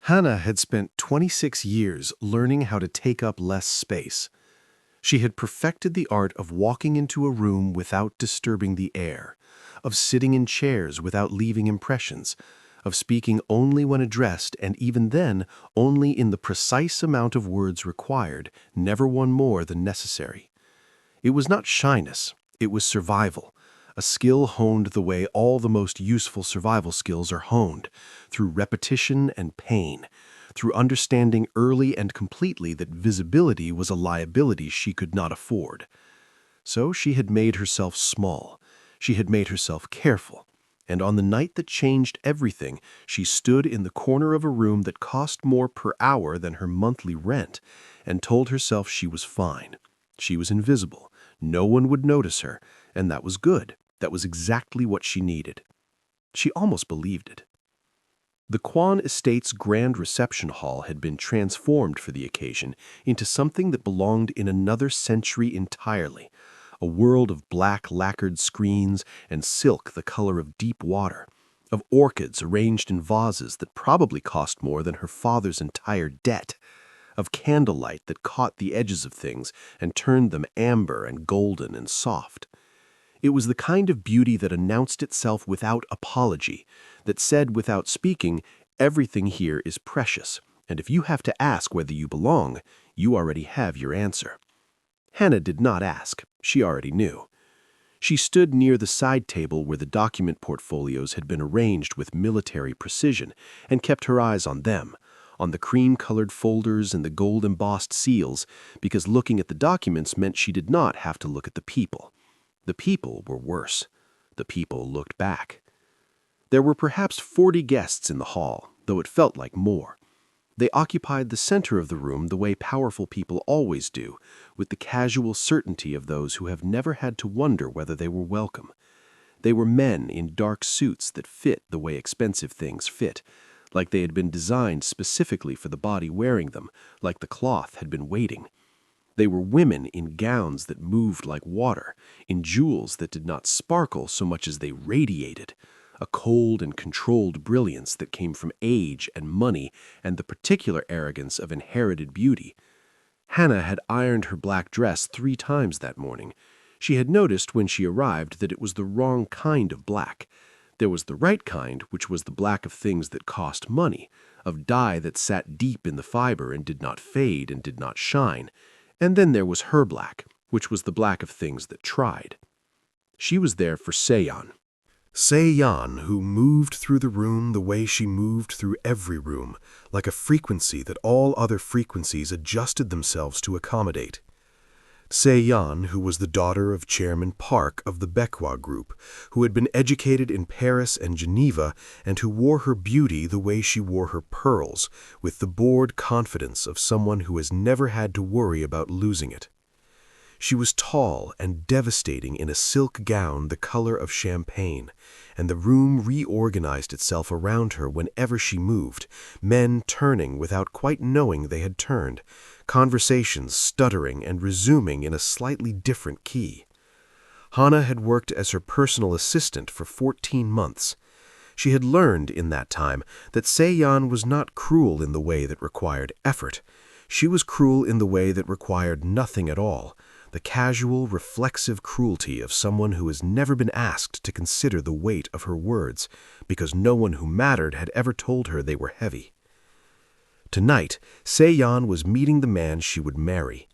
Hannah had spent 26 years learning how to take up less space. She had perfected the art of walking into a room without disturbing the air, of sitting in chairs without leaving impressions, of speaking only when addressed and even then only in the precise amount of words required, never one more than necessary. It was not shyness, it was survival, a skill honed the way all the most useful survival skills are honed, through repetition and pain, through understanding early and completely that visibility was a liability she could not afford. So she had made herself small, she had made herself careful, and on the night that changed everything, she stood in the corner of a room that cost more per hour than her monthly rent, and told herself she was fine. She was invisible, no one would notice her, and that was good. That was exactly what she needed. She almost believed it. The Kwan Estate's grand reception hall had been transformed for the occasion into something that belonged in another century entirely, a world of black lacquered screens and silk the color of deep water, of orchids arranged in vases that probably cost more than her father's entire debt, of candlelight that caught the edges of things and turned them amber and golden and soft. It was the kind of beauty that announced itself without apology, that said without speaking, everything here is precious, and if you have to ask whether you belong, you already have your answer. Hannah did not ask. She already knew. She stood near the side table where the document portfolios had been arranged with military precision and kept her eyes on them, on the cream-colored folders and the gold-embossed seals, because looking at the documents meant she did not have to look at the people. The people were worse. The people looked back. There were perhaps 40 guests in the hall, though it felt like more. They occupied the center of the room the way powerful people always do, with the casual certainty of those who have never had to wonder whether they were welcome. They were men in dark suits that fit the way expensive things fit, like they had been designed specifically for the body wearing them, like the cloth had been waiting. They were women in gowns that moved like water, in jewels that did not sparkle so much as they radiated, a cold and controlled brilliance that came from age and money and the particular arrogance of inherited beauty. Hannah had ironed her black dress 3 times that morning. She had noticed when she arrived that it was the wrong kind of black. There was the right kind, which was the black of things that cost money, of dye that sat deep in the fiber and did not fade and did not shine. And then there was her black, which was the black of things that tried. She was there for Seon. Seon, who moved through the room the way she moved through every room, like a frequency that all other frequencies adjusted themselves to accommodate. Seon, who was the daughter of Chairman Park of the Baekwa Group, who had been educated in Paris and Geneva, and who wore her beauty the way she wore her pearls, with the bored confidence of someone who has never had to worry about losing it. She was tall and devastating in a silk gown the color of champagne, and the room reorganized itself around her whenever she moved, men turning without quite knowing they had turned, conversations stuttering and resuming in a slightly different key. Hannah had worked as her personal assistant for 14 months. She had learned in that time that Seon was not cruel in the way that required effort. She was cruel in the way that required nothing at all, the casual, reflexive cruelty of someone who has never been asked to consider the weight of her words, because no one who mattered had ever told her they were heavy. Tonight, Seon was meeting the man she would marry.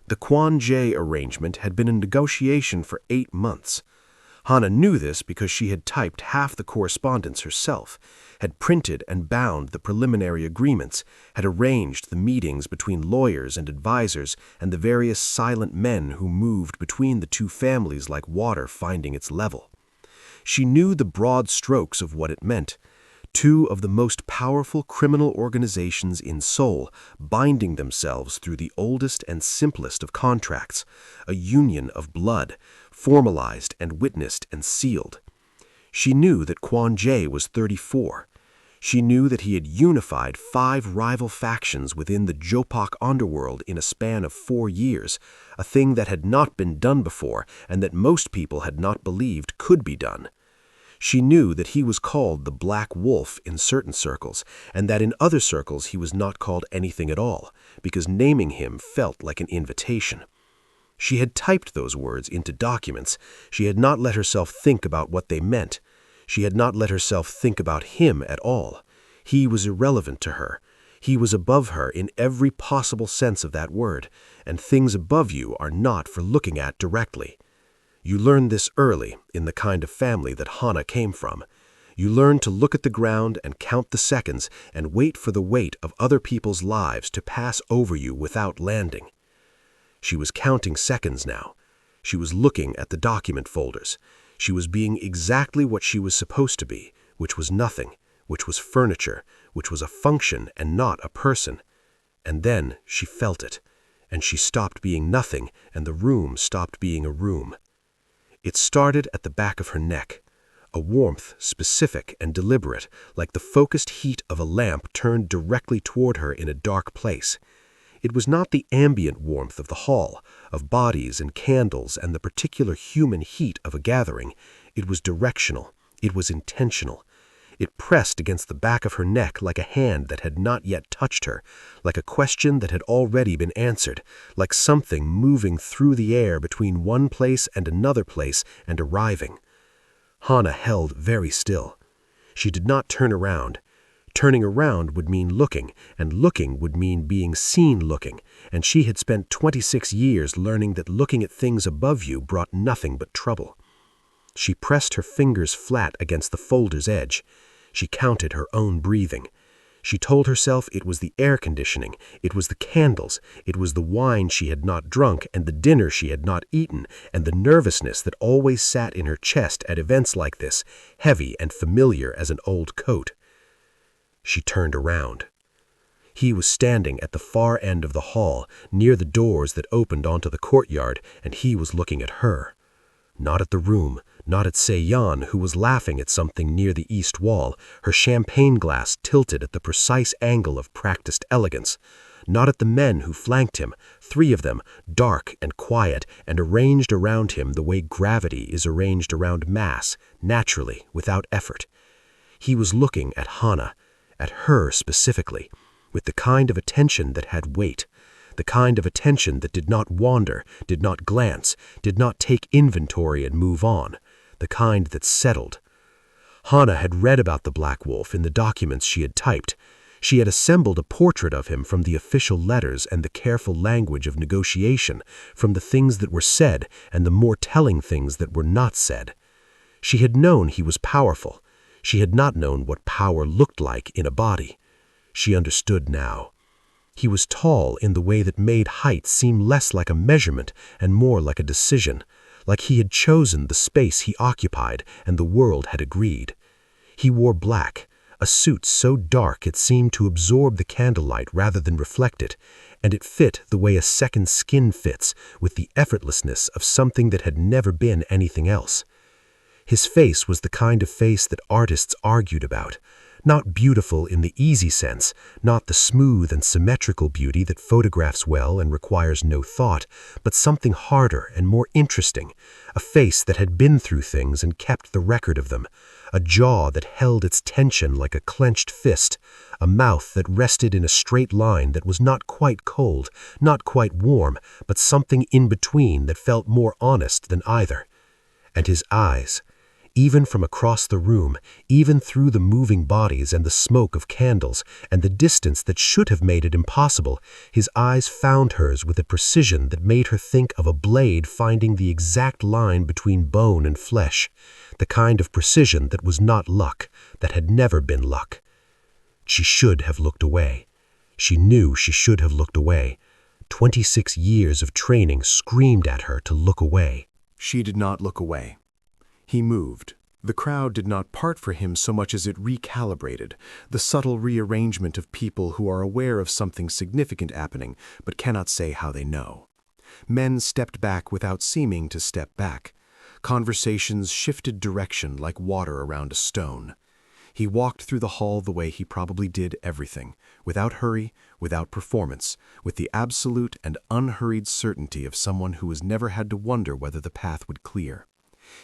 The Kwon-jae arrangement had been in negotiation for 8 months. Hannah knew this because she had typed half the correspondence herself, had printed and bound the preliminary agreements, had arranged the meetings between lawyers and advisors and the various silent men who moved between the two families like water finding its level. She knew the broad strokes of what it meant. 2 of the most powerful criminal organizations in Seoul binding themselves through the oldest and simplest of contracts, a union of blood, formalized and witnessed and sealed. She knew that Kwon-jae was 34. She knew that he had unified 5 rival factions within the Jopak underworld in a span of 4 years, a thing that had not been done before and that most people had not believed could be done. She knew that he was called the Black Wolf in certain circles, and that in other circles he was not called anything at all, because naming him felt like an invitation. She had typed those words into documents. She had not let herself think about what they meant. She had not let herself think about him at all. He was irrelevant to her. He was above her in every possible sense of that word, and things above you are not for looking at directly. You learn this early in the kind of family that Hana came from. You learn to look at the ground and count the seconds and wait for the weight of other people's lives to pass over you without landing. She was counting seconds now. She was looking at the document folders. She was being exactly what she was supposed to be, which was nothing, which was furniture, which was a function and not a person. And then she felt it, and she stopped being nothing, and the room stopped being a room. It started at the back of her neck, a warmth specific and deliberate, like the focused heat of a lamp turned directly toward her in a dark place. It was not the ambient warmth of the hall, of bodies and candles and the particular human heat of a gathering. It was directional. It was intentional. It pressed against the back of her neck like a hand that had not yet touched her, like a question that had already been answered, like something moving through the air between one place and another place and arriving. Hana held very still. She did not turn around. Turning around would mean looking, and looking would mean being seen looking, and she had spent 26 years learning that looking at things above you brought nothing but trouble. She pressed her fingers flat against the folder's edge. She counted her own breathing. She told herself it was the air conditioning, it was the candles, it was the wine she had not drunk and the dinner she had not eaten, and the nervousness that always sat in her chest at events like this, heavy and familiar as an old coat. She turned around. He was standing at the far end of the hall, near the doors that opened onto the courtyard, and he was looking at her. Not at the room, not at Se-yeon, who was laughing at something near the east wall, her champagne glass tilted at the precise angle of practiced elegance. Not at the men who flanked him, 3 of them, dark and quiet, and arranged around him the way gravity is arranged around mass, naturally, without effort. He was looking at Hana, at her specifically, with the kind of attention that had weight. The kind of attention that did not wander, did not glance, did not take inventory and move on, the kind that settled. Hana had read about the Black Wolf in the documents she had typed. She had assembled a portrait of him from the official letters and the careful language of negotiation, from the things that were said and the more telling things that were not said. She had known he was powerful. She had not known what power looked like in a body. She understood now. He was tall in the way that made height seem less like a measurement and more like a decision, like he had chosen the space he occupied and the world had agreed. He wore black, a suit so dark it seemed to absorb the candlelight rather than reflect it, and it fit the way a second skin fits, with the effortlessness of something that had never been anything else. His face was the kind of face that artists argued about. Not beautiful in the easy sense, not the smooth and symmetrical beauty that photographs well and requires no thought, but something harder and more interesting, a face that had been through things and kept the record of them, a jaw that held its tension like a clenched fist, a mouth that rested in a straight line that was not quite cold, not quite warm, but something in between that felt more honest than either. And his eyes. Even from across the room, even through the moving bodies and the smoke of candles and the distance that should have made it impossible, his eyes found hers with a precision that made her think of a blade finding the exact line between bone and flesh, the kind of precision that was not luck, that had never been luck. She should have looked away. She knew she should have looked away. 26 years of training screamed at her to look away. She did not look away. He moved. The crowd did not part for him so much as it recalibrated, the subtle rearrangement of people who are aware of something significant happening but cannot say how they know. Men stepped back without seeming to step back. Conversations shifted direction like water around a stone. He walked through the hall the way he probably did everything, without hurry, without performance, with the absolute and unhurried certainty of someone who has never had to wonder whether the path would clear.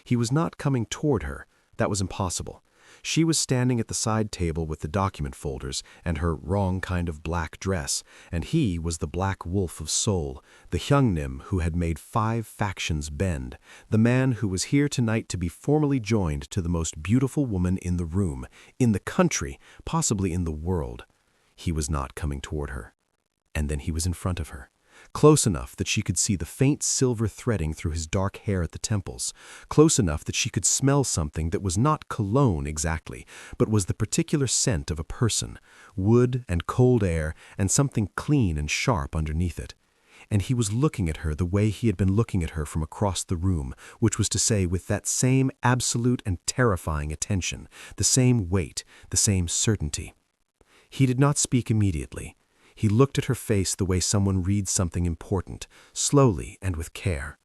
He was not coming toward her, That was impossible. She was standing at the side table with the document folders and her wrong kind of black dress, and he was the Black Wolf of Seoul, the Hyungnim who had made 5 factions bend, the man who was here tonight to be formally joined to the most beautiful woman in the room, in the country, possibly in the world. He was not coming toward her. And then he was in front of her, close enough that she could see the faint silver threading through his dark hair at the temples, close enough that she could smell something that was not cologne exactly, but was the particular scent of a person, wood and cold air and something clean and sharp underneath it. And he was looking at her the way he had been looking at her from across the room, which was to say with that same absolute and terrifying attention, the same weight, the same certainty. He did not speak immediately. He looked at her face the way someone reads something important, slowly and with care.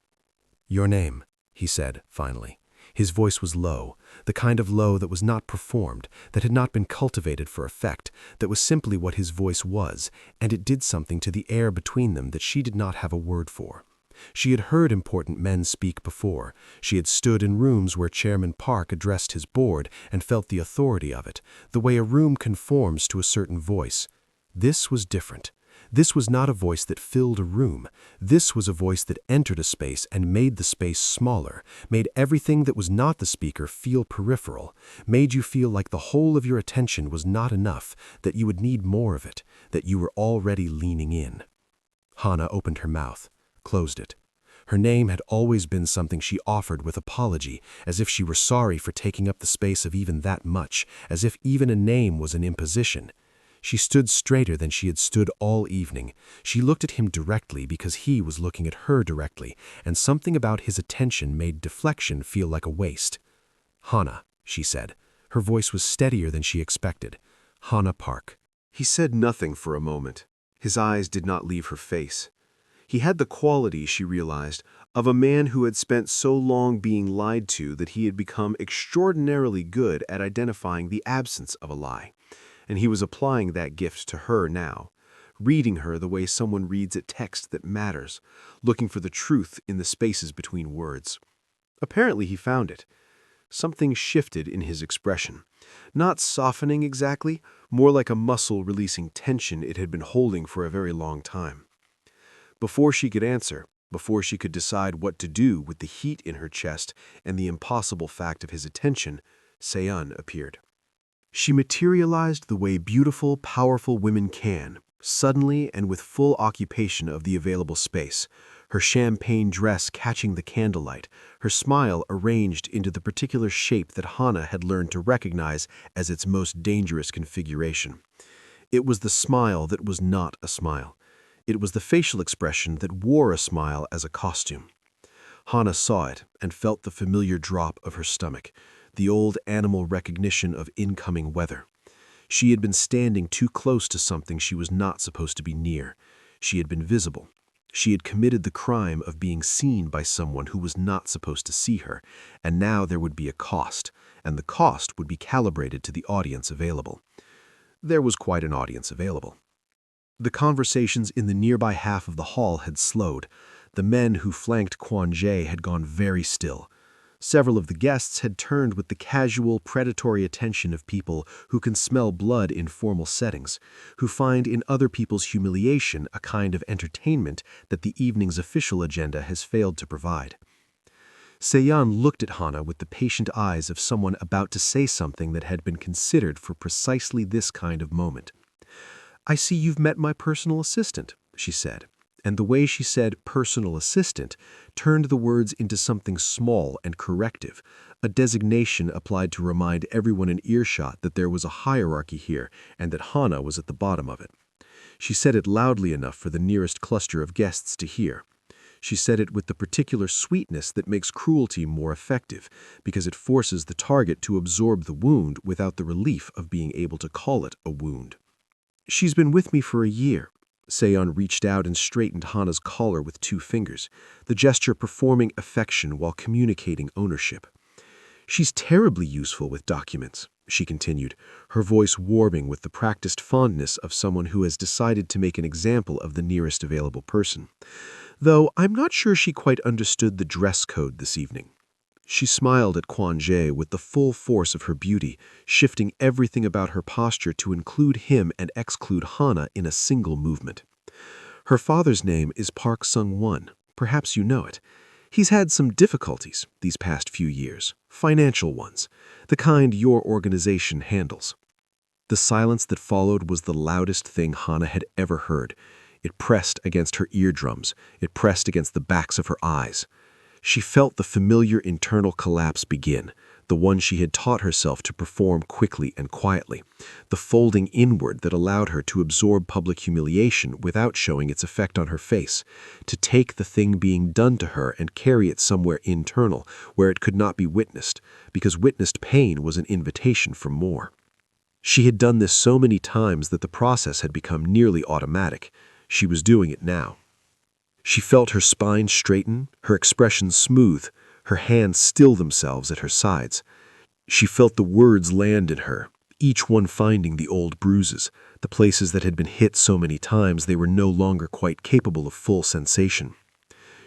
"Your name," he said, finally. His voice was low, the kind of low that was not performed, that had not been cultivated for effect, that was simply what his voice was, and it did something to the air between them that she did not have a word for. She had heard important men speak before. She had stood in rooms where Chairman Park addressed his board and felt the authority of it, the way a room conforms to a certain voice. This was different. This was not a voice that filled a room. This was a voice that entered a space and made the space smaller, made everything that was not the speaker feel peripheral, made you feel like the whole of your attention was not enough, that you would need more of it, that you were already leaning in. Hana opened her mouth, closed it. Her name had always been something she offered with apology, as if she were sorry for taking up the space of even that much, as if even a name was an imposition. She stood straighter than she had stood all evening. She looked at him directly because he was looking at her directly, and something about his attention made deflection feel like a waste. "Hana," she said. Her voice was steadier than she expected. "Hana Park." He said nothing for a moment. His eyes did not leave her face. He had the quality, she realized, of a man who had spent so long being lied to that he had become extraordinarily good at identifying the absence of a lie. And he was applying that gift to her now, reading her the way someone reads a text that matters, looking for the truth in the spaces between words. Apparently he found it. Something shifted in his expression. Not softening exactly, more like a muscle releasing tension it had been holding for a very long time. Before she could answer, before she could decide what to do with the heat in her chest and the impossible fact of his attention, Seon appeared. She materialized the way beautiful, powerful women can, suddenly and with full occupation of the available space, her champagne dress catching the candlelight, her smile arranged into the particular shape that Hana had learned to recognize as its most dangerous configuration. It was the smile that was not a smile. It was the facial expression that wore a smile as a costume. Hana saw it and felt the familiar drop of her stomach, the old animal recognition of incoming weather. She had been standing too close to something she was not supposed to be near. She had been visible. She had committed the crime of being seen by someone who was not supposed to see her, and now there would be a cost, and the cost would be calibrated to the audience available. There was quite an audience available. The conversations in the nearby half of the hall had slowed. The men who flanked Kwon Jae had gone very still. Several of the guests had turned with the casual, predatory attention of people who can smell blood in formal settings, who find in other people's humiliation a kind of entertainment that the evening's official agenda has failed to provide. Seon looked at Hana with the patient eyes of someone about to say something that had been considered for precisely this kind of moment. "I see you've met my personal assistant," she said. And the way she said personal assistant turned the words into something small and corrective, a designation applied to remind everyone in earshot that there was a hierarchy here and that Hana was at the bottom of it. She said it loudly enough for the nearest cluster of guests to hear. She said it with the particular sweetness that makes cruelty more effective, because it forces the target to absorb the wound without the relief of being able to call it a wound. "She's been with me for a year." Seon reached out and straightened Hana's collar with 2 fingers, the gesture performing affection while communicating ownership. "She's terribly useful with documents," she continued, her voice warming with the practiced fondness of someone who has decided to make an example of the nearest available person. "Though I'm not sure she quite understood the dress code this evening." She smiled at Kwon-jae with the full force of her beauty, shifting everything about her posture to include him and exclude Hana in a single movement. Her father's name is Park Sung-won. Perhaps you know it. He's had some difficulties these past few years, financial ones, the kind your organization handles. The silence that followed was the loudest thing Hana had ever heard. It pressed against her eardrums. It pressed against the backs of her eyes. She felt the familiar internal collapse begin, the one she had taught herself to perform quickly and quietly, the folding inward that allowed her to absorb public humiliation without showing its effect on her face, to take the thing being done to her and carry it somewhere internal, where it could not be witnessed, because witnessed pain was an invitation for more. She had done this so many times that the process had become nearly automatic. She was doing it now. She felt her spine straighten, her expression smooth, her hands still themselves at her sides. She felt the words land in her, each one finding the old bruises, the places that had been hit so many times they were no longer quite capable of full sensation.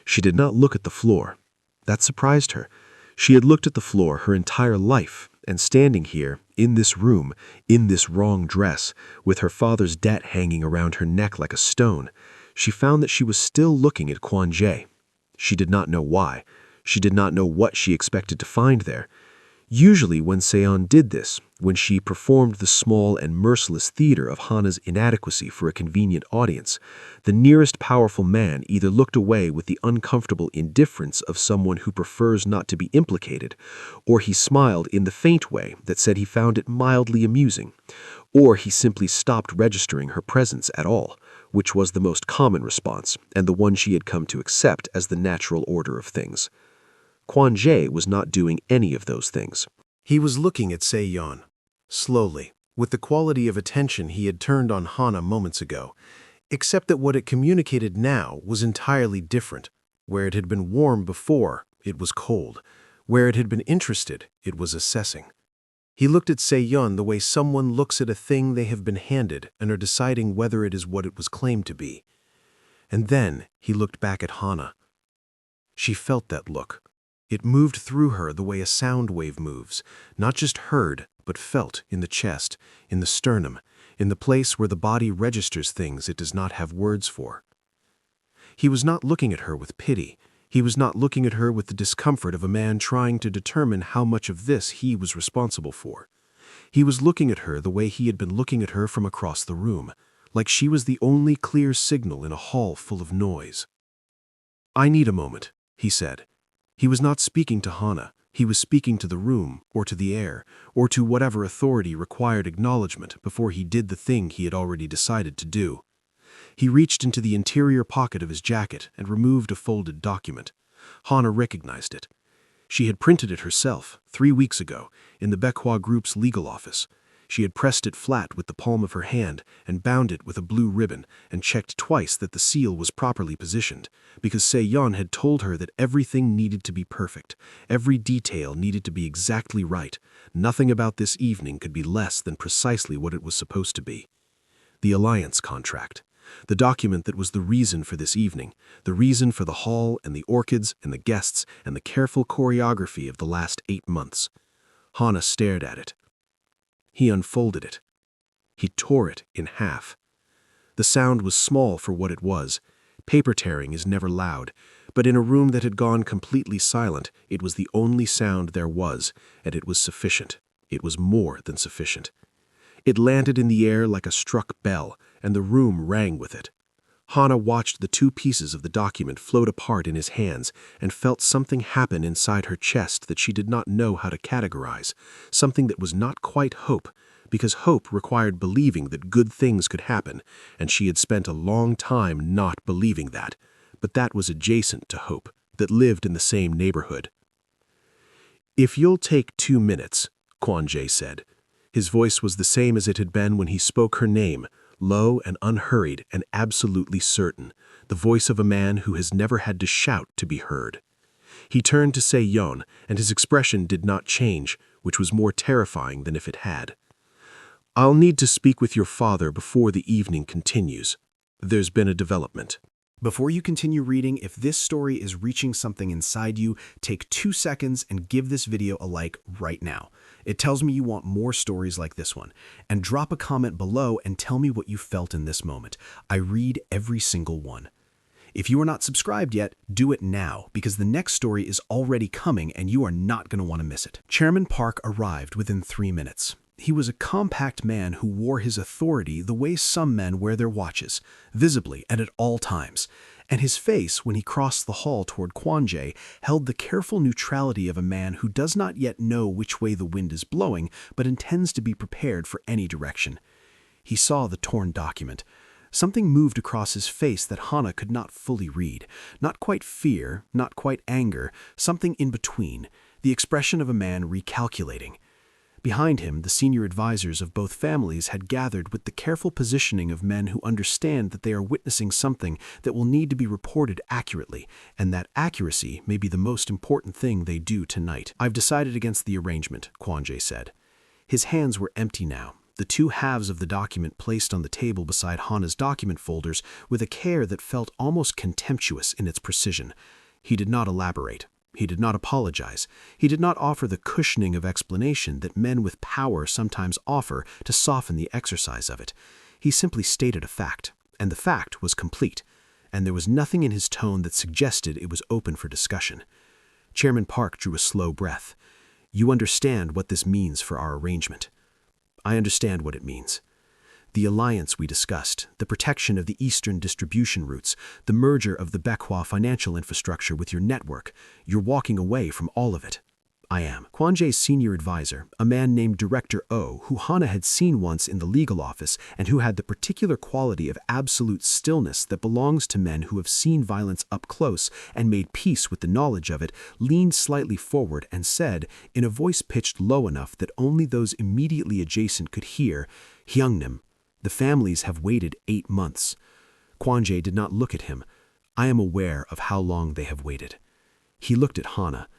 She did not look at the floor. That surprised her. She had looked at the floor her entire life, and standing here, in this room, in this wrong dress, with her father's debt hanging around her neck like a stone, she found that she was still looking at Kwon-jae. She did not know why. She did not know what she expected to find there. Usually when Seon did this, when she performed the small and merciless theater of Hana's inadequacy for a convenient audience, the nearest powerful man either looked away with the uncomfortable indifference of someone who prefers not to be implicated, or he smiled in the faint way that said he found it mildly amusing, or he simply stopped registering her presence at all, which was the most common response and the one she had come to accept as the natural order of things. Kwon-jae was not doing any of those things. He was looking at Se-yeon, slowly, with the quality of attention he had turned on Hana moments ago, except that what it communicated now was entirely different. Where it had been warm before, it was cold. Where it had been interested, it was assessing. He looked at Se-yeon the way someone looks at a thing they have been handed and are deciding whether it is what it was claimed to be. And then he looked back at Hana. She felt that look. It moved through her the way a sound wave moves, not just heard, but felt in the chest, in the sternum, in the place where the body registers things it does not have words for. He was not looking at her with pity. He was not looking at her with the discomfort of a man trying to determine how much of this he was responsible for. He was looking at her the way he had been looking at her from across the room, like she was the only clear signal in a hall full of noise. "I need a moment," he said. He was not speaking to Hana. He was speaking to the room, or to the air, or to whatever authority required acknowledgement before he did the thing he had already decided to do. He reached into the interior pocket of his jacket and removed a folded document. Hana recognized it. She had printed it herself, 3 weeks ago, in the Baekwa Group's legal office. She had pressed it flat with the palm of her hand and bound it with a blue ribbon and checked twice that the seal was properly positioned, because Se-yeon had told her that everything needed to be perfect, every detail needed to be exactly right. Nothing about this evening could be less than precisely what it was supposed to be. The alliance contract. The document that was the reason for this evening, the reason for the hall and the orchids and the guests and the careful choreography of the last 8 months. Hana stared at it. He unfolded it. He tore it in half. The sound was small for what it was. Paper tearing is never loud, but in a room that had gone completely silent, it was the only sound there was, and it was sufficient. It was more than sufficient. It landed in the air like a struck bell, and the room rang with it. Hana watched the 2 pieces of the document float apart in his hands and felt something happen inside her chest that she did not know how to categorize, something that was not quite hope, because hope required believing that good things could happen, and she had spent a long time not believing that, but that was adjacent to hope, that lived in the same neighborhood. "If you'll take 2 minutes," Kwon-jae said. His voice was the same as it had been when he spoke her name, low and unhurried and absolutely certain, the voice of a man who has never had to shout to be heard. He turned to Se-yeon, and his expression did not change, which was more terrifying than if it had. "I'll need to speak with your father before the evening continues. There's been a development." Before you continue reading, if this story is reaching something inside you, take 2 seconds and give this video a like right now. It tells me you want more stories like this one. And drop a comment below and tell me what you felt in this moment. I read every single one. If you are not subscribed yet, do it now, because the next story is already coming and you are not going to want to miss it. Chairman Park arrived within 3 minutes. He was a compact man who wore his authority the way some men wear their watches, visibly and at all times. And his face, when he crossed the hall toward Kwon-jae, held the careful neutrality of a man who does not yet know which way the wind is blowing, but intends to be prepared for any direction. He saw the torn document. Something moved across his face that Hana could not fully read. Not quite fear, not quite anger, something in between, the expression of a man recalculating. Behind him, the senior advisors of both families had gathered with the careful positioning of men who understand that they are witnessing something that will need to be reported accurately, and that accuracy may be the most important thing they do tonight. "I've decided against the arrangement," Kwon-jae said. His hands were empty now, the 2 halves of the document placed on the table beside Hana's document folders with a care that felt almost contemptuous in its precision. He did not elaborate. He did not apologize. He did not offer the cushioning of explanation that men with power sometimes offer to soften the exercise of it. He simply stated a fact, and the fact was complete, and there was nothing in his tone that suggested it was open for discussion. Chairman Park drew a slow breath. "You understand what this means for our arrangement." "I understand what it means. The alliance we discussed, the protection of the eastern distribution routes, the merger of the Baekwa financial infrastructure with your network, you're walking away from all of it." "I am." Kwon-jae's senior advisor, a man named Director O, who Hana had seen once in the legal office and who had the particular quality of absolute stillness that belongs to men who have seen violence up close and made peace with the knowledge of it, leaned slightly forward and said, in a voice pitched low enough that only those immediately adjacent could hear, "Hyungnim, the families have waited 8 months. Kwon-jae did not look at him. "I am aware of how long they have waited." He looked at Hana.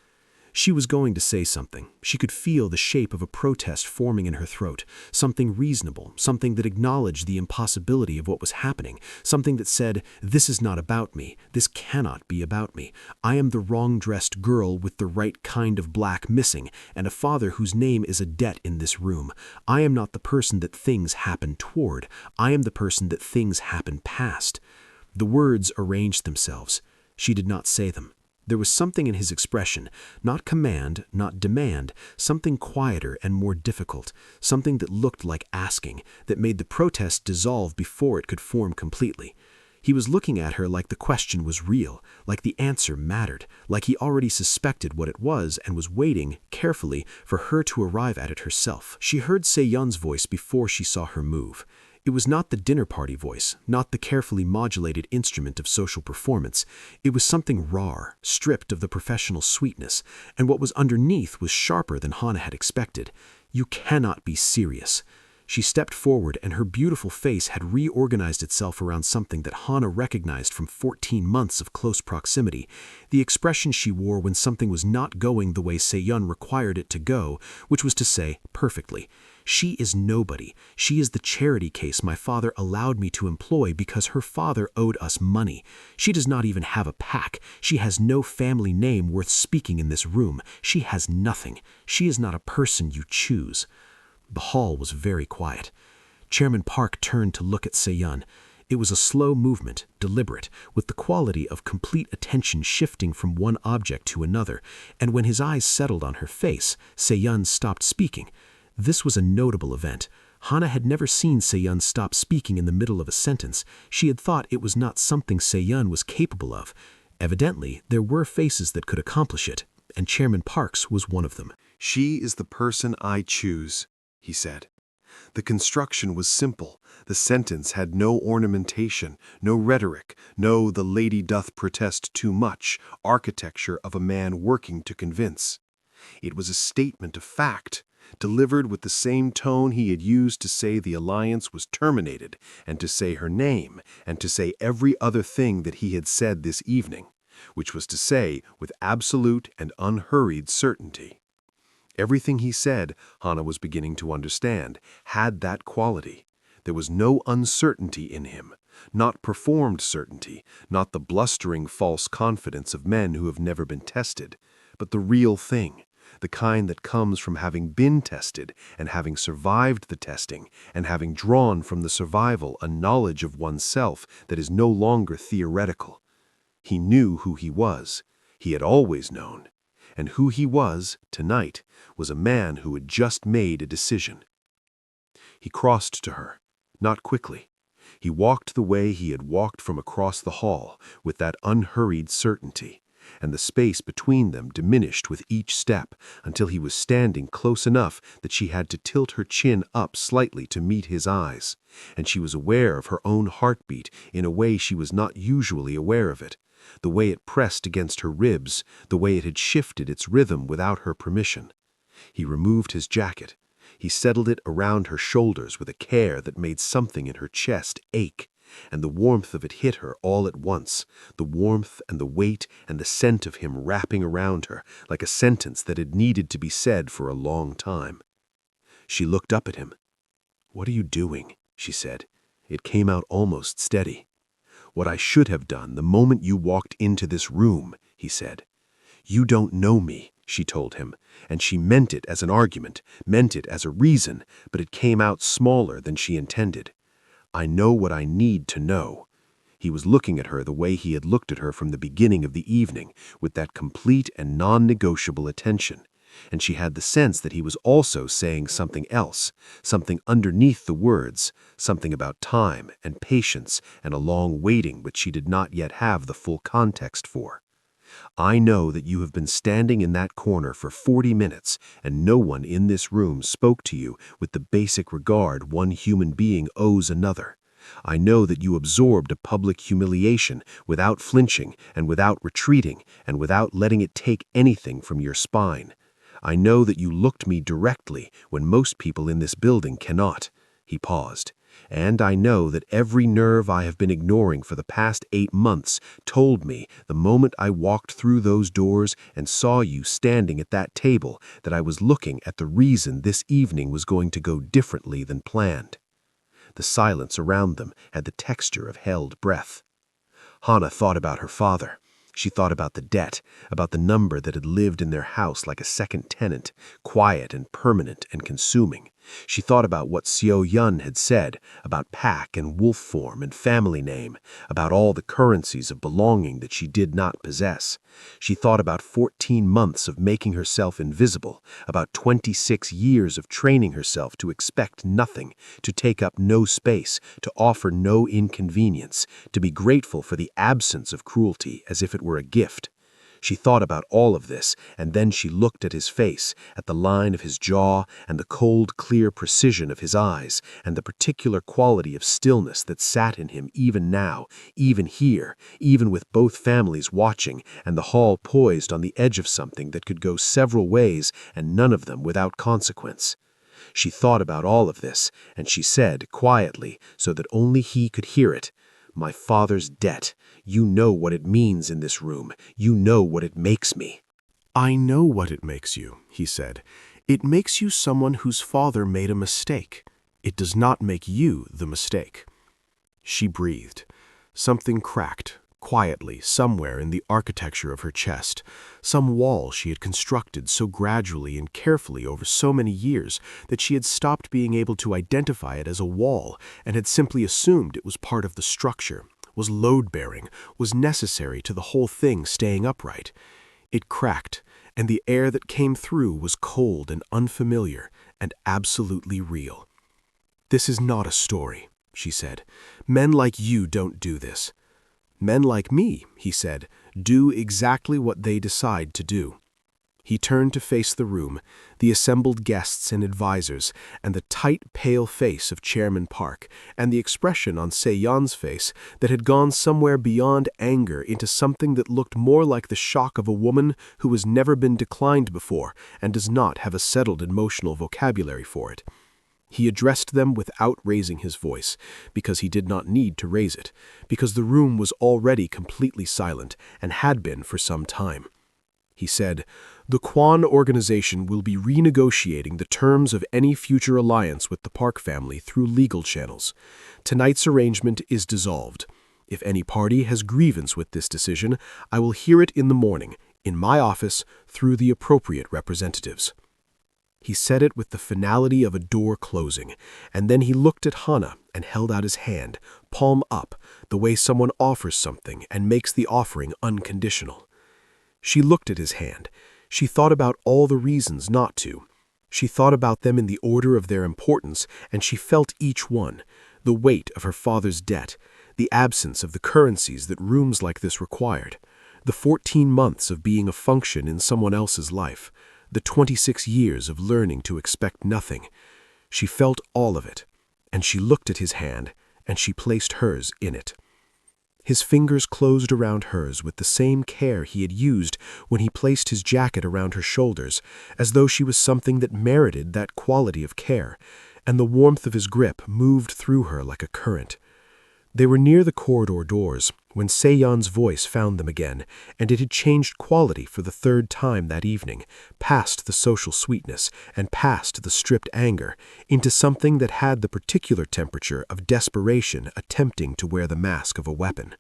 She was going to say something. She could feel the shape of a protest forming in her throat, something reasonable, something that acknowledged the impossibility of what was happening, something that said, "This is not about me. This cannot be about me. I am the wrong-dressed girl with the right kind of black missing, and a father whose name is a debt in this room. I am not the person that things happen toward. I am the person that things happen past." The words arranged themselves. She did not say them. There was something in his expression, not command, not demand, something quieter and more difficult, something that looked like asking, that made the protest dissolve before it could form completely. He was looking at her like the question was real, like the answer mattered, like he already suspected what it was and was waiting, carefully, for her to arrive at it herself. She heard Se-yeon's voice before she saw her move. It was not the dinner party voice, not the carefully modulated instrument of social performance. It was something raw, stripped of the professional sweetness, and what was underneath was sharper than Hana had expected. "You cannot be serious." She stepped forward, and her beautiful face had reorganized itself around something that Hana recognized from 14 months of close proximity, the expression she wore when something was not going the way Se-yeon required it to go, which was to say, perfectly. "She is nobody. She is the charity case my father allowed me to employ because her father owed us money. She does not even have a pack. She has no family name worth speaking in this room. She has nothing. She is not a person you choose." The hall was very quiet. Chairman Park turned to look at Se-yeon. It was a slow movement, deliberate, with the quality of complete attention shifting from one object to another, and when his eyes settled on her face, Se-yeon stopped speaking. This was a notable event. Hana had never seen Se-yeon stop speaking in the middle of a sentence. She had thought it was not something Se-yeon was capable of. Evidently, there were faces that could accomplish it, and Chairman Park's was one of them. "She is the person I choose," he said. The construction was simple. The sentence had no ornamentation, no rhetoric, no "the lady doth protest too much" architecture of a man working to convince. It was a statement of fact, delivered with the same tone he had used to say the alliance was terminated, and to say her name, and to say every other thing that he had said this evening, which was to say with absolute and unhurried certainty. Everything he said, Hana was beginning to understand, had that quality. There was no uncertainty in him, Not performed certainty, not the blustering false confidence of men who have never been tested, but the real thing, the kind that comes from having been tested and having survived the testing and having drawn from the survival a knowledge of oneself that is no longer theoretical. He knew who he was. He had always known. And who he was, tonight, was a man who had just made a decision. He crossed to her, not quickly. He walked the way he had walked from across the hall, with that unhurried certainty, and the space between them diminished with each step until he was standing close enough that she had to tilt her chin up slightly to meet his eyes, and she was aware of her own heartbeat in a way she was not usually aware of it, the way it pressed against her ribs, the way it had shifted its rhythm without her permission. He removed his jacket. He settled it around her shoulders with a care that made something in her chest ache, and the warmth of it hit her all at once, the warmth and the weight and the scent of him wrapping around her like a sentence that had needed to be said for a long time. She looked up at him. "What are you doing?" she said. It came out almost steady. "What I should have done the moment you walked into this room," he said. "You don't know me," she told him, and she meant it as an argument, meant it as a reason, but it came out smaller than she intended. "I know what I need to know." He was looking at her the way he had looked at her from the beginning of the evening, with that complete and non-negotiable attention, and she had the sense that he was also saying something else, something underneath the words, something about time and patience and a long waiting which she did not yet have the full context for. "I know that you have been standing in that corner for 40 minutes and no one in this room spoke to you with the basic regard one human being owes another. I know that you absorbed a public humiliation without flinching and without retreating and without letting it take anything from your spine. I know that you looked me directly when most people in this building cannot." He paused. "And I know that every nerve I have been ignoring for the past 8 months told me the moment I walked through those doors and saw you standing at that table that I was looking at the reason this evening was going to go differently than planned." The silence around them had the texture of held breath. Hannah thought about her father. She thought about the debt, about the number that had lived in their house like a second tenant, quiet and permanent and consuming. She thought about what Seo-yun had said, about pack and wolf form and family name, about all the currencies of belonging that she did not possess. She thought about 14 months of making herself invisible, about 26 years of training herself to expect nothing, to take up no space, to offer no inconvenience, to be grateful for the absence of cruelty as if it were a gift. She thought about all of this, and then she looked at his face, at the line of his jaw, and the cold, clear precision of his eyes, and the particular quality of stillness that sat in him even now, even here, even with both families watching, and the hall poised on the edge of something that could go several ways, and none of them without consequence. She thought about all of this, and she said, quietly, so that only he could hear it, "My father's debt. You know what it means in this room. You know what it makes me." "I know what it makes you," he said. "It makes you someone whose father made a mistake. It does not make you the mistake." She breathed. Something cracked, quietly, somewhere in the architecture of her chest, some wall she had constructed so gradually and carefully over so many years that she had stopped being able to identify it as a wall and had simply assumed it was part of the structure, was load-bearing, was necessary to the whole thing staying upright. It cracked, and the air that came through was cold and unfamiliar and absolutely real. "This is not a story," she said. "Men like you don't do this." "Men like me," he said, "do exactly what they decide to do." He turned to face the room, the assembled guests and advisors, and the tight, pale face of Chairman Park, and the expression on Se-yeon's face that had gone somewhere beyond anger into something that looked more like the shock of a woman who has never been declined before and does not have a settled emotional vocabulary for it. He addressed them without raising his voice, because he did not need to raise it, because the room was already completely silent and had been for some time. he said, "The Kwan organization will be renegotiating the terms of any future alliance with the Park family through legal channels. Tonight's arrangement is dissolved. If any party has grievance with this decision, I will hear it in the morning, in my office, through the appropriate representatives." He said it with the finality of a door closing, and then he looked at Hana and held out his hand, palm up, the way someone offers something and makes the offering unconditional. She looked at his hand. She thought about all the reasons not to. She thought about them in the order of their importance, and she felt each one: the weight of her father's debt, the absence of the currencies that rooms like this required, the 14 months of being a function in someone else's life, the 26 years of learning to expect nothing. She felt all of it, and she looked at his hand, and she placed hers in it. His fingers closed around hers with the same care he had used when he placed his jacket around her shoulders, as though she was something that merited that quality of care, and the warmth of his grip moved through her like a current. They were near the corridor doors when Se-yeon's voice found them again, and it had changed quality for the third time that evening, past the social sweetness and past the stripped anger, into something that had the particular temperature of desperation attempting to wear the mask of a weapon.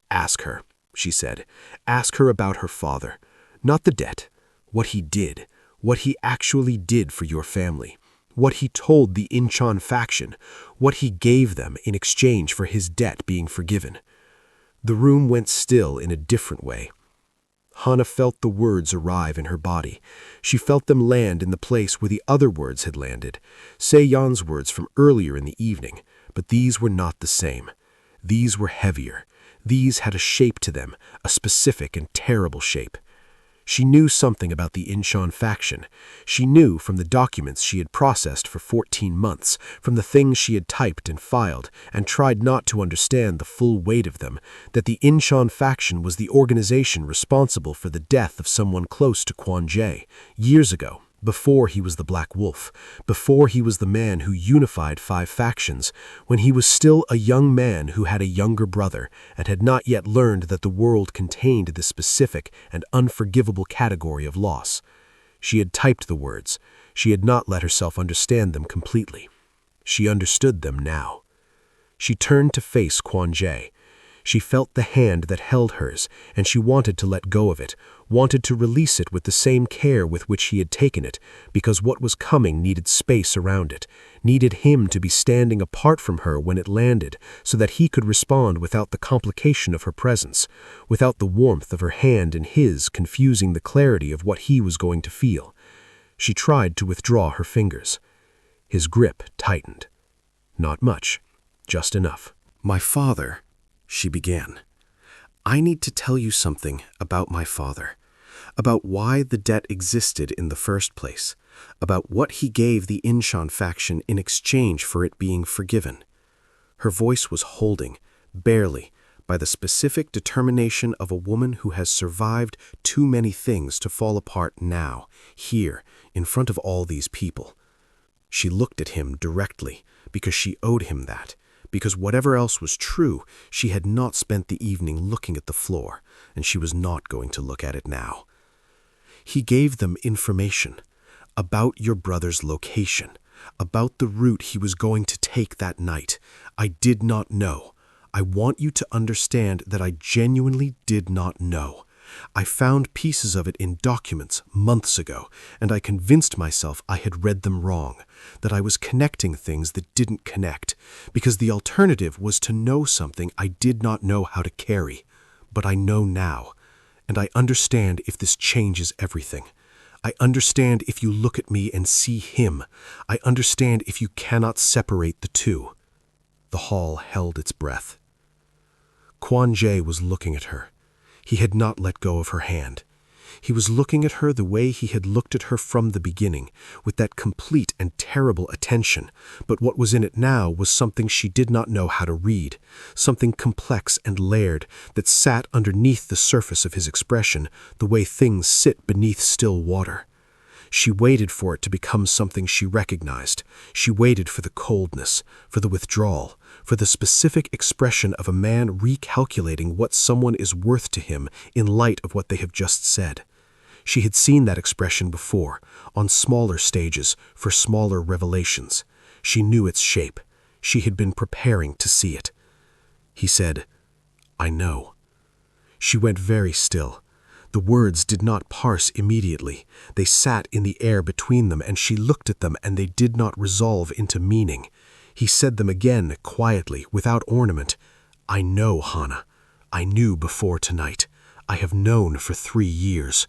"Ask her," she said. "Ask her about her father. Not the debt. What he did. What he actually did for your family. What he told the Incheon faction, what he gave them in exchange for his debt being forgiven." The room went still in a different way. Hana felt the words arrive in her body. She felt them land in the place where the other words had landed, Se-yeon's words from earlier in the evening, but these were not the same. These were heavier. These had a shape to them, a specific and terrible shape. She knew something about the Incheon faction. She knew from the documents she had processed for 14 months, from the things she had typed and filed, and tried not to understand the full weight of them, that the Incheon faction was the organization responsible for the death of someone close to Kwon Jae, years ago, before he was the Black Wolf, before he was the man who unified 5 factions, when he was still a young man who had a younger brother and had not yet learned that the world contained this specific and unforgivable category of loss. She had typed the words. She had not let herself understand them completely. She understood them now. She turned to face Kwon Jae. She felt the hand that held hers, and she wanted to let go of it, wanted to release it with the same care with which he had taken it, because what was coming needed space around it, needed him to be standing apart from her when it landed, so that he could respond without the complication of her presence, without the warmth of her hand in his confusing the clarity of what he was going to feel. She tried to withdraw her fingers. His grip tightened. Not much, just enough. "My father," she began. "I need to tell you something about my father, about why the debt existed in the first place, about what he gave the Incheon faction in exchange for it being forgiven." Her voice was holding, barely, by the specific determination of a woman who has survived too many things to fall apart now, here, in front of all these people. She looked at him directly, because she owed him that. Because whatever else was true, she had not spent the evening looking at the floor, and she was not going to look at it now. "He gave them information about your brother's location, about the route he was going to take that night. I did not know. I want you to understand that I genuinely did not know. I found pieces of it in documents months ago, and I convinced myself I had read them wrong, that I was connecting things that didn't connect, because the alternative was to know something I did not know how to carry. But I know now, and I understand if this changes everything. I understand if you look at me and see him. I understand if you cannot separate the two." The hall held its breath. Kwon Jae was looking at her. He had not let go of her hand. He was looking at her the way he had looked at her from the beginning, with that complete and terrible attention, but what was in it now was something she did not know how to read, something complex and layered that sat underneath the surface of his expression, the way things sit beneath still water. She waited for it to become something she recognized. She waited for the coldness, for the withdrawal, for the specific expression of a man recalculating what someone is worth to him in light of what they have just said. She had seen that expression before, on smaller stages, for smaller revelations. She knew its shape. She had been preparing to see it. He said, "I know." She went very still. The words did not parse immediately. They sat in the air between them, and she looked at them, and they did not resolve into meaning. He said them again, quietly, without ornament. "I know, Hannah. I knew before tonight. I have known for 3 years."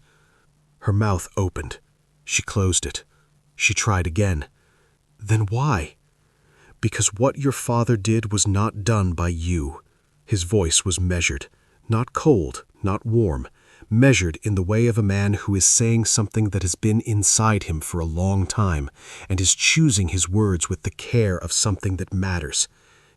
Her mouth opened. She closed it. She tried again. "Then why?" "Because what your father did was not done by you." His voice was measured, not cold, not warm, measured in the way of a man who is saying something that has been inside him for a long time and is choosing his words with the care of something that matters.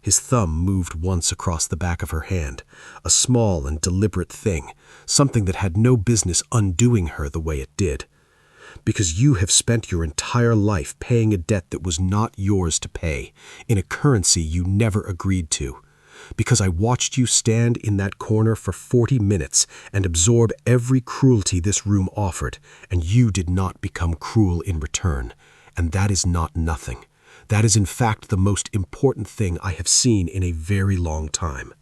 His thumb moved once across the back of her hand, a small and deliberate thing, something that had no business undoing her the way it did. "Because you have spent your entire life paying a debt that was not yours to pay, in a currency you never agreed to. Because I watched you stand in that corner for 40 minutes and absorb every cruelty this room offered, and you did not become cruel in return. And that is not nothing. That is in fact the most important thing I have seen in a very long time.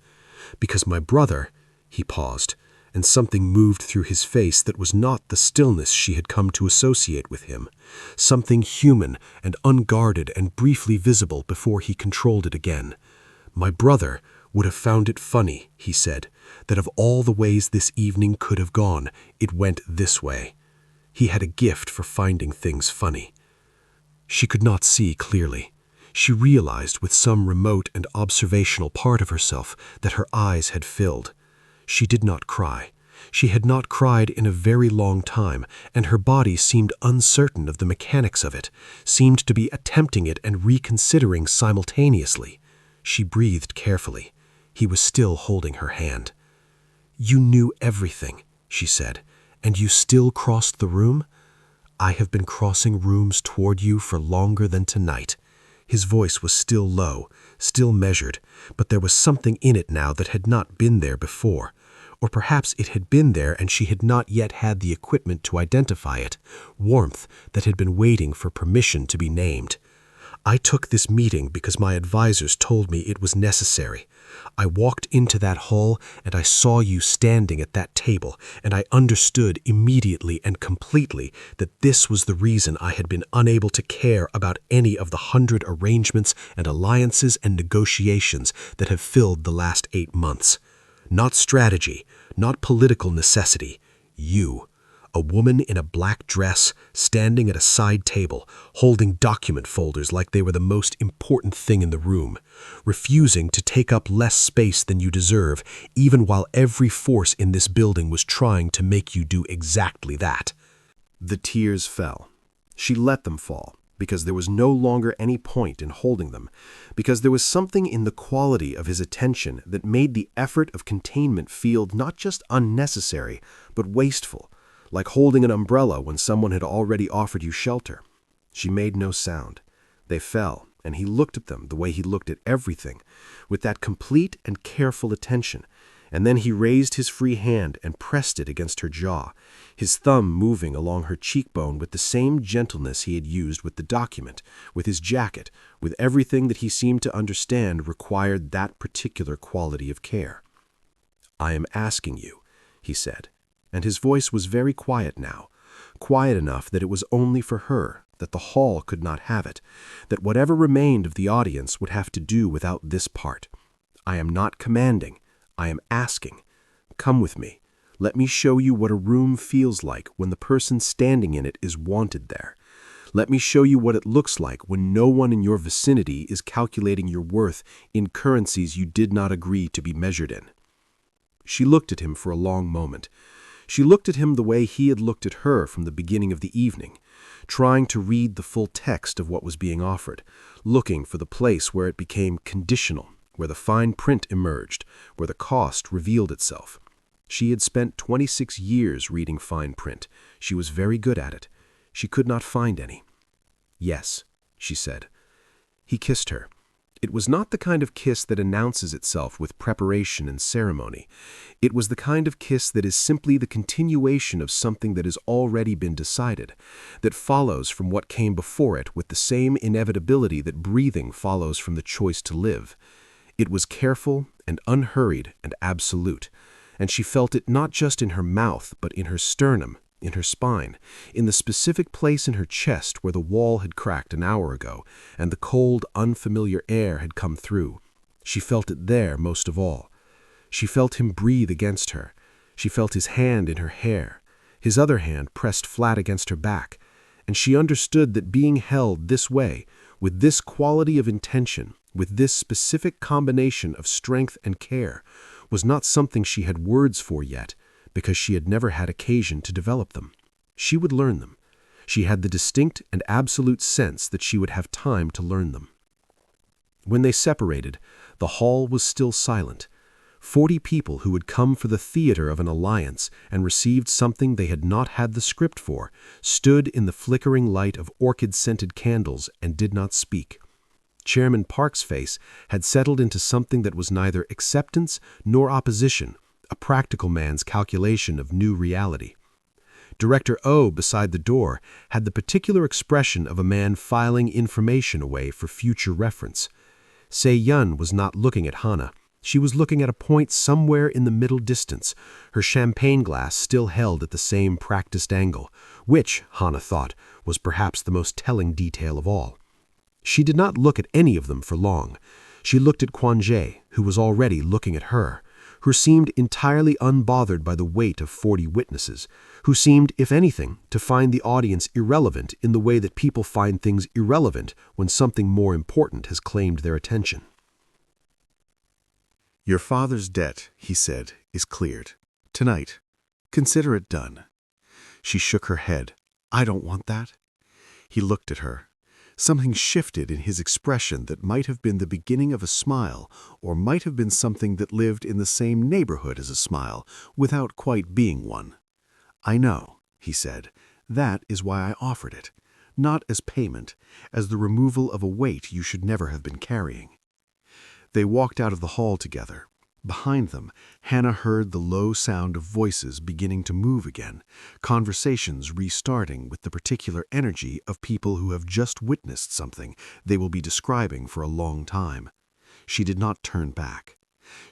Because my brother," he paused, and something moved through his face that was not the stillness she had come to associate with him, something human and unguarded and briefly visible before he controlled it again. "My brother would have found it funny," he said, "that of all the ways this evening could have gone, it went this way." He had a gift for finding things funny. She could not see clearly. She realized with some remote and observational part of herself that her eyes had filled. She did not cry. She had not cried in a very long time, and her body seemed uncertain of the mechanics of it, seemed to be attempting it and reconsidering simultaneously. She breathed carefully. He was still holding her hand. "You knew everything," she said, "and you still crossed the room?" "I have been crossing rooms toward you for longer than tonight." His voice was still low, still measured, but there was something in it now that had not been there before. Or perhaps it had been there and she had not yet had the equipment to identify it, warmth that had been waiting for permission to be named. "I took this meeting because my advisors told me it was necessary. I walked into that hall and I saw you standing at that table, and I understood immediately and completely that this was the reason I had been unable to care about any of the 100 arrangements and alliances and negotiations that have filled the last 8 months. Not strategy, not political necessity. You. A woman in a black dress, standing at a side table, holding document folders like they were the most important thing in the room, refusing to take up less space than you deserve, even while every force in this building was trying to make you do exactly that." The tears fell. She let them fall, because there was no longer any point in holding them, because there was something in the quality of his attention that made the effort of containment feel not just unnecessary, but wasteful, like holding an umbrella when someone had already offered you shelter. She made no sound. They fell, and he looked at them the way he looked at everything, with that complete and careful attention, and then he raised his free hand and pressed it against her jaw, his thumb moving along her cheekbone with the same gentleness he had used with the document, with his jacket, with everything that he seemed to understand required that particular quality of care. "I am asking you," he said, and his voice was very quiet now, quiet enough that it was only for her, that the hall could not have it, that whatever remained of the audience would have to do without this part. "I am not commanding. I am asking. Come with me. Let me show you what a room feels like when the person standing in it is wanted there. Let me show you what it looks like when no one in your vicinity is calculating your worth in currencies you did not agree to be measured in." She looked at him for a long moment. She looked at him the way he had looked at her from the beginning of the evening, trying to read the full text of what was being offered, looking for the place where it became conditional, where the fine print emerged, where the cost revealed itself. She had spent 26 years reading fine print. She was very good at it. She could not find any. "Yes," she said. He kissed her. It was not the kind of kiss that announces itself with preparation and ceremony. It was the kind of kiss that is simply the continuation of something that has already been decided, that follows from what came before it with the same inevitability that breathing follows from the choice to live. It was careful and unhurried and absolute, and she felt it not just in her mouth but in her sternum, in her spine, in the specific place in her chest where the wall had cracked an hour ago and the cold, unfamiliar air had come through. She felt it there most of all. She felt him breathe against her. She felt his hand in her hair, his other hand pressed flat against her back, and she understood that being held this way, with this quality of intention, with this specific combination of strength and care, was not something she had words for yet, because she had never had occasion to develop them. She would learn them. She had the distinct and absolute sense that she would have time to learn them. When they separated, the hall was still silent. 40 people who had come for the theater of an alliance and received something they had not had the script for stood in the flickering light of orchid-scented candles and did not speak. Chairman Park's face had settled into something that was neither acceptance nor opposition, a practical man's calculation of new reality. Director O, beside the door, had the particular expression of a man filing information away for future reference. Se-Yun was not looking at Hana. She was looking at a point somewhere in the middle distance, her champagne glass still held at the same practiced angle, which, Hana thought, was perhaps the most telling detail of all. She did not look at any of them for long. She looked at Kwon-jae, who was already looking at her, who seemed entirely unbothered by the weight of 40 witnesses, who seemed, if anything, to find the audience irrelevant in the way that people find things irrelevant when something more important has claimed their attention. "Your father's debt," he said, "is cleared. Tonight. Consider it done." She shook her head. "I don't want that." He looked at her. Something shifted in his expression that might have been the beginning of a smile, or might have been something that lived in the same neighborhood as a smile, without quite being one. "I know," he said. "That is why I offered it. Not as payment, as the removal of a weight you should never have been carrying." They walked out of the hall together. Behind them, Hannah heard the low sound of voices beginning to move again, conversations restarting with the particular energy of people who have just witnessed something they will be describing for a long time. She did not turn back.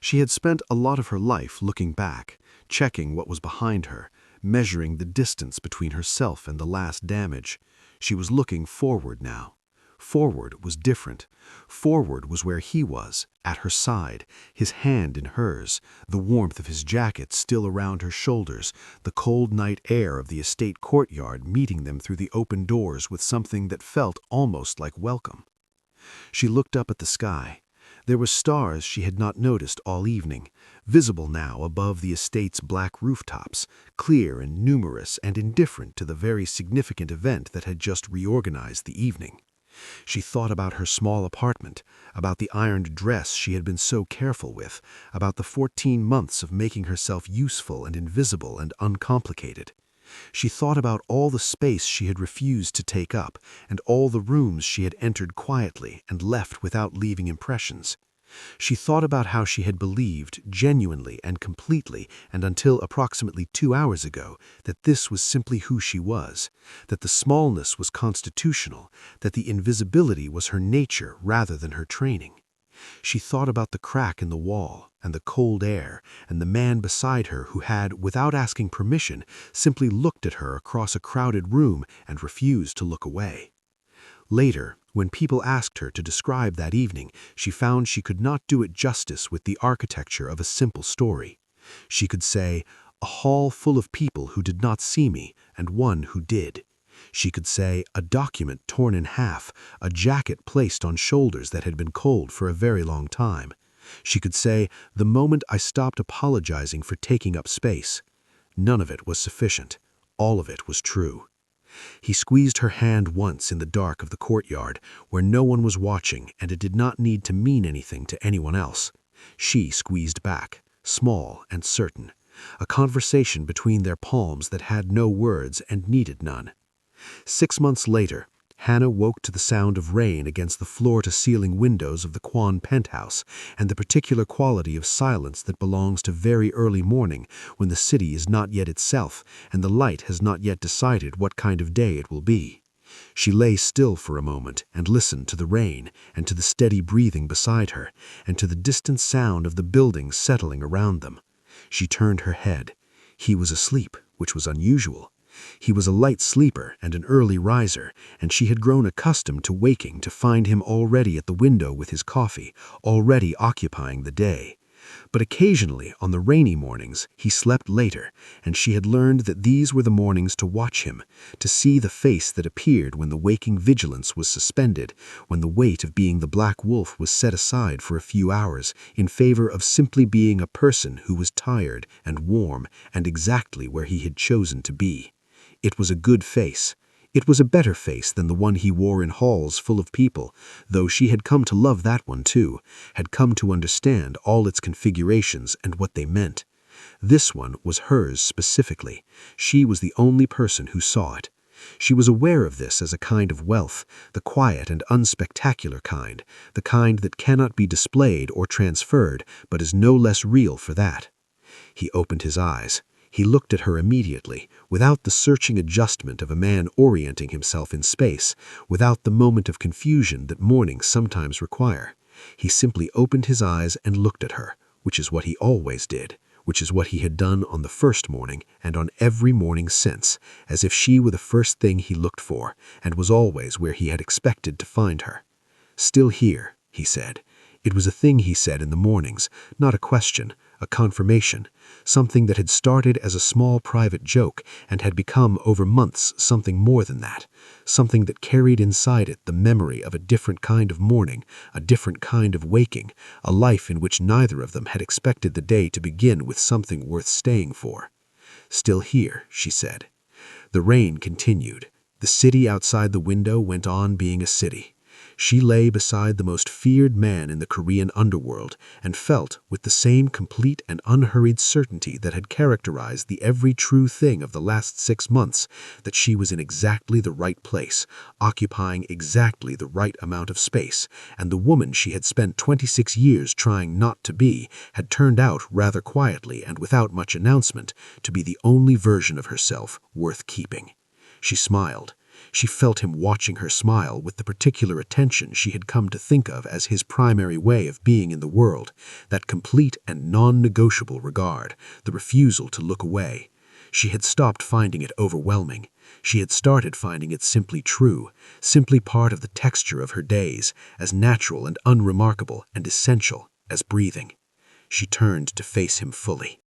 She had spent a lot of her life looking back, checking what was behind her, measuring the distance between herself and the last damage. She was looking forward now. Forward was different. Forward was where he was, at her side, his hand in hers, the warmth of his jacket still around her shoulders, the cold night air of the estate courtyard meeting them through the open doors with something that felt almost like welcome. She looked up at the sky. There were stars she had not noticed all evening, visible now above the estate's black rooftops, clear and numerous and indifferent to the very significant event that had just reorganized the evening. She thought about her small apartment, about the ironed dress she had been so careful with, about the 14 months of making herself useful and invisible and uncomplicated. She thought about all the space she had refused to take up and all the rooms she had entered quietly and left without leaving impressions. She thought about how she had believed, genuinely and completely, and until approximately 2 hours ago, that this was simply who she was, that the smallness was constitutional, that the invisibility was her nature rather than her training. She thought about the crack in the wall, and the cold air, and the man beside her who had, without asking permission, simply looked at her across a crowded room and refused to look away. Later, when people asked her to describe that evening, she found she could not do it justice with the architecture of a simple story. She could say, "A hall full of people who did not see me, and one who did." She could say, "A document torn in half, a jacket placed on shoulders that had been cold for a very long time." She could say, "The moment I stopped apologizing for taking up space." None of it was sufficient. All of it was true. He squeezed her hand once in the dark of the courtyard, where no one was watching and it did not need to mean anything to anyone else. She squeezed back, small and certain, a conversation between their palms that had no words and needed none. 6 months later, Hannah woke to the sound of rain against the floor-to-ceiling windows of the Kwan penthouse, and the particular quality of silence that belongs to very early morning when the city is not yet itself and the light has not yet decided what kind of day it will be. She lay still for a moment and listened to the rain and to the steady breathing beside her and to the distant sound of the buildings settling around them. She turned her head. He was asleep, which was unusual. He was a light sleeper and an early riser, and she had grown accustomed to waking to find him already at the window with his coffee, already occupying the day. But occasionally, on the rainy mornings, he slept later, and she had learned that these were the mornings to watch him, to see the face that appeared when the waking vigilance was suspended, when the weight of being the black wolf was set aside for a few hours in favor of simply being a person who was tired and warm and exactly where he had chosen to be. It was a good face. It was a better face than the one he wore in halls full of people, though she had come to love that one too, had come to understand all its configurations and what they meant. This one was hers specifically. She was the only person who saw it. She was aware of this as a kind of wealth, the quiet and unspectacular kind, the kind that cannot be displayed or transferred, but is no less real for that. He opened his eyes. He looked at her immediately, without the searching adjustment of a man orienting himself in space, without the moment of confusion that mornings sometimes require. He simply opened his eyes and looked at her, which is what he always did, which is what he had done on the first morning and on every morning since, as if she were the first thing he looked for, and was always where he had expected to find her. "Still here," he said. It was a thing he said in the mornings, not a question, a confirmation, something that had started as a small private joke and had become over months something more than that, something that carried inside it the memory of a different kind of morning, a different kind of waking, a life in which neither of them had expected the day to begin with something worth staying for. "Still here," she said. The rain continued. The city outside the window went on being a city. She lay beside the most feared man in the Korean underworld and felt, with the same complete and unhurried certainty that had characterized the every true thing of the last 6 months, that she was in exactly the right place, occupying exactly the right amount of space, and the woman she had spent 26 years trying not to be had turned out rather quietly and without much announcement to be the only version of herself worth keeping. She smiled. She felt him watching her smile with the particular attention she had come to think of as his primary way of being in the world, that complete and non-negotiable regard, the refusal to look away. She had stopped finding it overwhelming. She had started finding it simply true, simply part of the texture of her days, as natural and unremarkable and essential as breathing. She turned to face him fully.